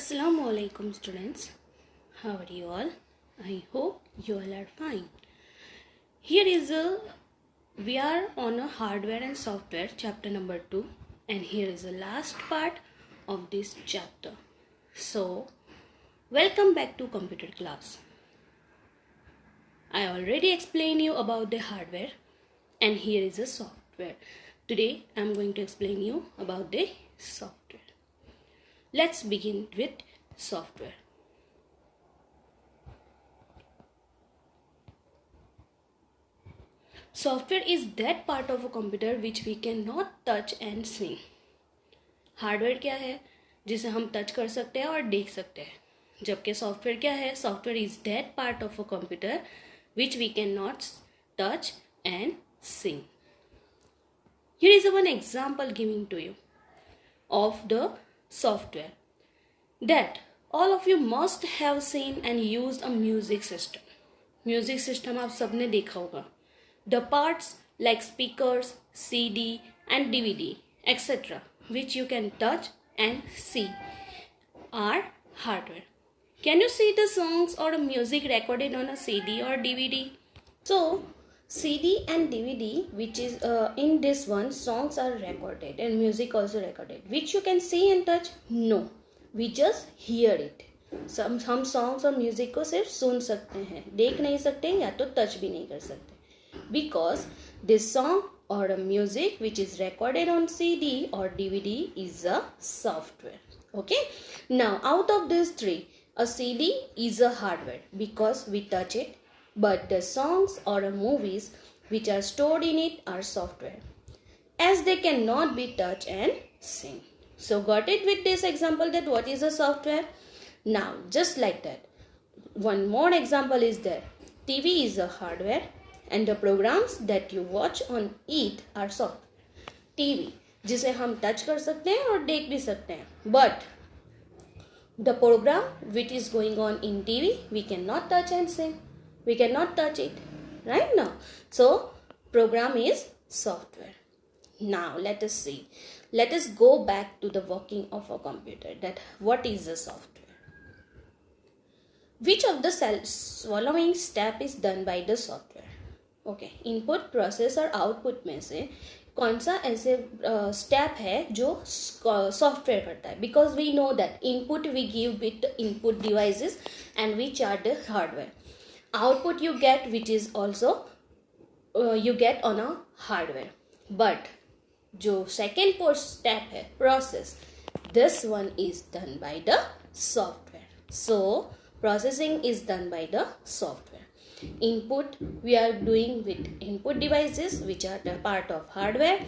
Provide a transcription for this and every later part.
Assalamu alaikum students. How are you all? I hope you all are fine. We are on a hardware and software chapter number 2, and here is the last part of this chapter. So, welcome back to computer class. I already explained you about the hardware, and here is the software. Today I am going to explain you about the software. Let's begin with software. Software is that part of a computer which we cannot touch and see. Hardware क्या है जिसे हम touch कर सकते हैं और देख सकते हैं, जबकि सॉफ्टवेयर क्या है? Software is that part of a computer which we cannot touch and see. Here is one example giving to you of the software that all of you must have seen and used a music system. Music system आप सबने देखा होगा. The parts like speakers, CD and DVD etc. which you can touch and see are hardware. Can you see the songs or music recorded on a CD or DVD? So, CD and DVD, which is in this one, songs are recorded and music also recorded, which you can see and touch? No, we just hear it. हम songs और music को सिर्फ सुन सकते हैं, देख नहीं सकते या तो touch भी नहीं कर सकते, because this song or a music which is recorded on CD or DVD is a software. Okay, now out of these three, a CD is a hardware because we touch it, but the songs or movies which are stored in it are software, as they cannot be touched and seen. So got it with this example that what is a software? Now just like that, one more example is there. TV is a hardware and the programs that you watch on it are software. TV जिसे हम touch कर सकते हैं और देख भी सकते हैं, but the program which is going on in TV we cannot touch and see. We cannot touch it right now. So program is software. Now let us see. Let us go back to the working of a computer. That what is the software? Which of the following step is done by the software? Okay, input, process और output में से कौन सा ऐसे step है जो software करता है? Because we know that input we give with input devices and we chart the hardware. Output you get which is also you get on a hardware. But जो सेकेंड स्टेप है process, this one is done by the software. So processing is done by the software. Input we are doing with input devices which are the part of hardware.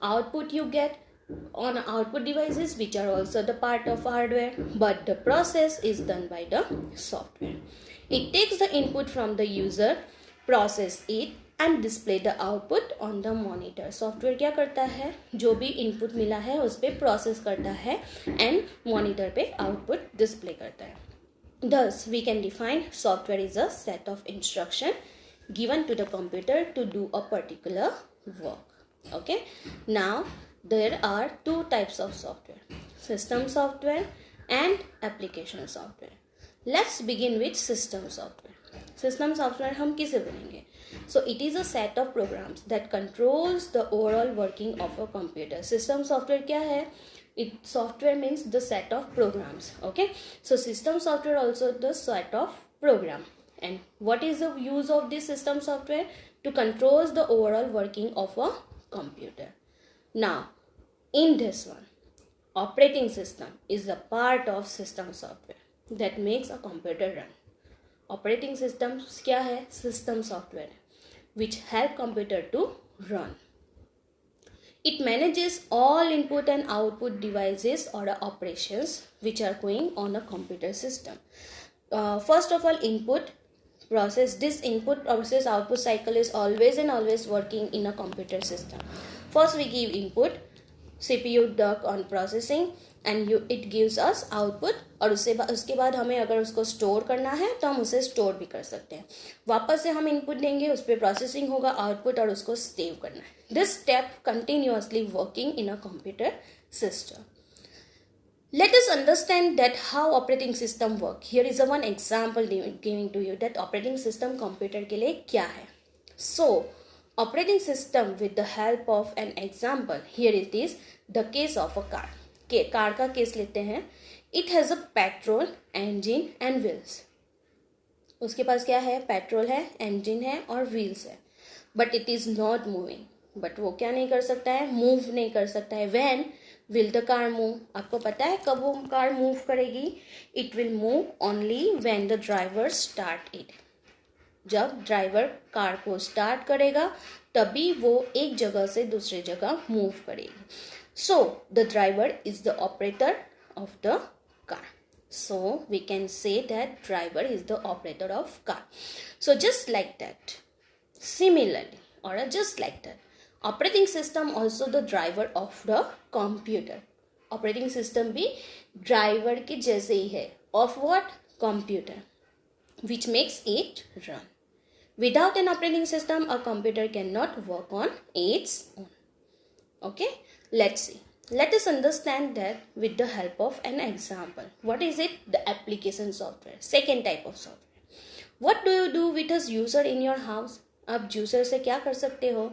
Output you get on output devices which are also the part of hardware, but the process is done by the software. It takes the input from the user, process it and display the output on the monitor. Software क्या करता है? जो भी input मिला है उस पे process करता है and monitor पे output display करता है. Thus, we can define software is a set of instruction given to the computer to do a particular work. Okay. Now, there are two types of software: system software and application software. Let's begin with system software. System software हम किसे बोलेंगे? So, it is a set of programs that controls the overall working of a computer. System software क्या है? Software means the set of programs. Okay, so system software also the set of program. And what is the use of this system software? To control the overall working of a computer. Now in this one, operating system is a part of system software that makes a computer run. Operating system क्या है? System software which help computer to run. It manages all input and output devices or operations which are going on a computer system. First of all, input process. This input process output cycle is always and always working in a computer system. First we give input, CPU work on processing and it gives us output, और उसके बाद हमें अगर उसको store करना है तो हम उसे स्टोर भी कर सकते हैं. वापस से हम इनपुट देंगे, उस पर प्रोसेसिंग होगा, आउटपुट, और उसको सेव करना है. This step continuously working in a computer system. Let us understand that how operating system work. Here is a one example giving to you that operating system computer के लिए क्या है. So operating system with the help of an example. Here it is the case of a car. Car का case लेते हैं. It has a petrol, engine and wheels. उसके पास क्या है? पेट्रोल है, इंजन है और व्हील्स है. But it is not moving. But वो क्या नहीं कर सकता है? मूव नहीं कर सकता है. When will the car move? आपको पता है कब वो कार मूव करेगी? It will move only when the driver start it. जब ड्राइवर कार को स्टार्ट करेगा तभी वो एक जगह से दूसरी जगह मूव करेगी. So the driver is the operator of the car. So we can say that driver is the operator of car. So just like that, similarly or just like that, operating system also the driver of the computer. Operating system भी driver के जैसे ही है. Of what? Computer, which makes it run. Without an operating system, a computer cannot work on its own. Okay, let's see. Let us understand that with the help of an example. What is it? The application software. Second type of software. What do you do with a juicer in your house? आप juicer से क्या कर सकते हो?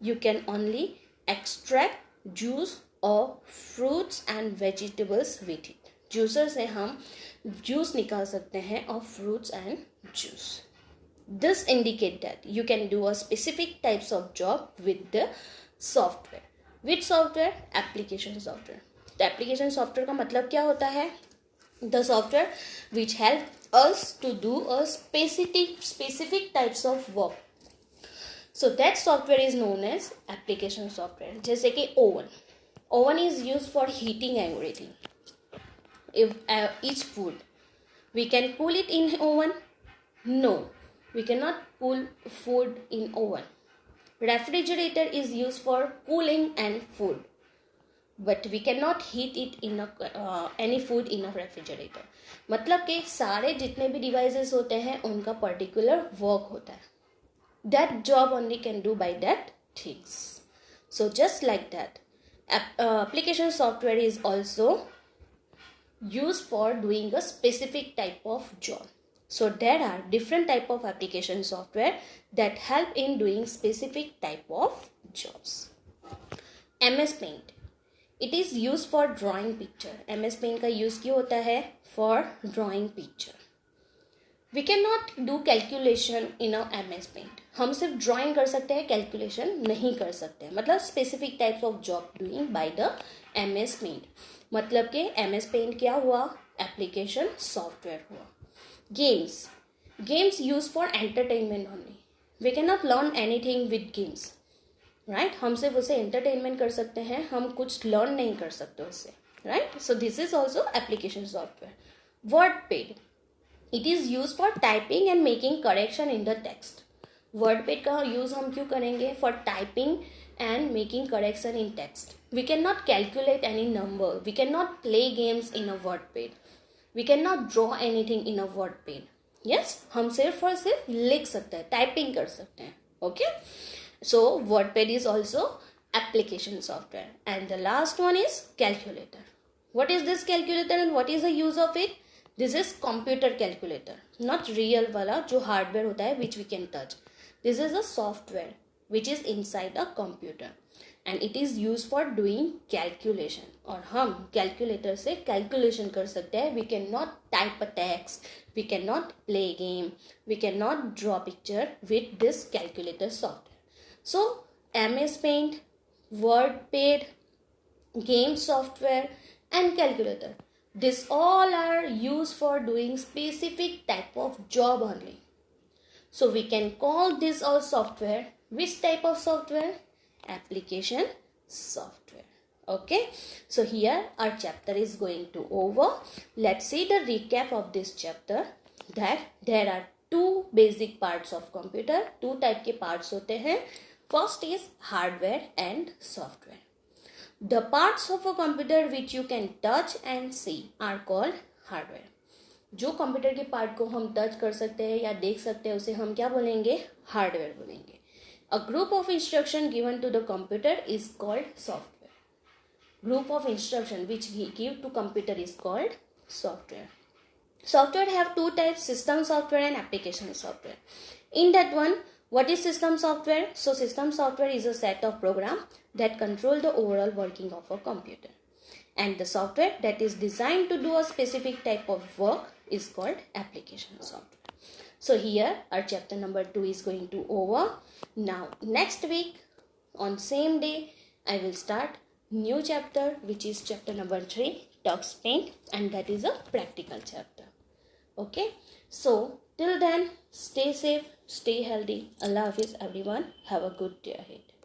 You can only extract juice or fruits and vegetables with it. Juicer से हम juice निकाल सकते हैं और fruits and juice. This indicate that you can do a specific types of job with the software. Which software? Application software. तो application software का मतलब क्या होता है? The software which help us to do a specific types of work. So that software is known as application software. जैसे कि oven. Oven is used for heating everything. If each food, we can cool it in oven? No, we cannot cool food in oven. Refrigerator is used for cooling and food, but we cannot heat it in any food in a refrigerator. मतलब कि सारे जितने भी devices होते हैं उनका particular work होता है. That job only can do by that things. So just like that, application software is also used for doing a specific type of job. So there are different type of application software that help in doing specific type of jobs. MS Paint. It is used for drawing picture. MS Paint का use क्यों होता है? For drawing picture. We cannot do calculation in a MS Paint. हम सिर्फ drawing कर सकते हैं, calculation नहीं कर सकते. मतलब specific types of job doing by the MS Paint. मतलब कि MS Paint क्या हुआ? Application software हुआ. Games used for entertainment only. We cannot learn anything with games, right? हम सिर्फ उसे entertainment कर सकते हैं, हम कुछ learn नहीं कर सकते उससे, right? So this is also application software. WordPad. It is used for typing and making correction in the text. WordPad का use हम क्यों करेंगे? For typing and making correction in text. We cannot calculate any number. We cannot play games in a WordPad. We cannot draw anything in a WordPad. Yes, हम सिर्फ और सिर्फ लिख सकते हैं, टाइपिंग कर सकते हैं. Okay, so WordPad is also application software. And the last one is calculator. What is this calculator and what is the use of it? This is computer calculator, not real वाला जो hardware होता है which we can touch. This is a software which is inside a computer. And it is used for doing calculation. और हम calculator से calculation कर सकते हैं. We cannot type a text. We cannot play game. We cannot draw picture with this calculator software. So MS Paint, WordPad, game software and calculator. This all are used for doing specific type of job only. So we can call this all software. Which type of software? Application software. Okay, so here our chapter is going to over. Let's see the recap of this chapter. That there are two basic parts of computer. Two type के parts होते हैं. First is hardware and software. The parts of a computer which you can touch and see are called hardware. जो computer के part को हम touch कर सकते हैं या देख सकते हैं उसे हम क्या बोलेंगे? हार्डवेयर बोलेंगे. A group of instruction given to the computer is called software. group of instruction which we give to computer is called software. Software have two types, system software and application software. In that one, what is system software? So system software is a set of programs that control the overall working of a computer. And the software that is designed to do a specific type of work is called application software. So here our chapter number 2 is going to over. Now next week on same day I will start new chapter, which is chapter number 3, TuxPaint, and that is a practical chapter. Okay, so till then, stay safe, stay healthy. Allah Hafiz everyone. Have a good day ahead.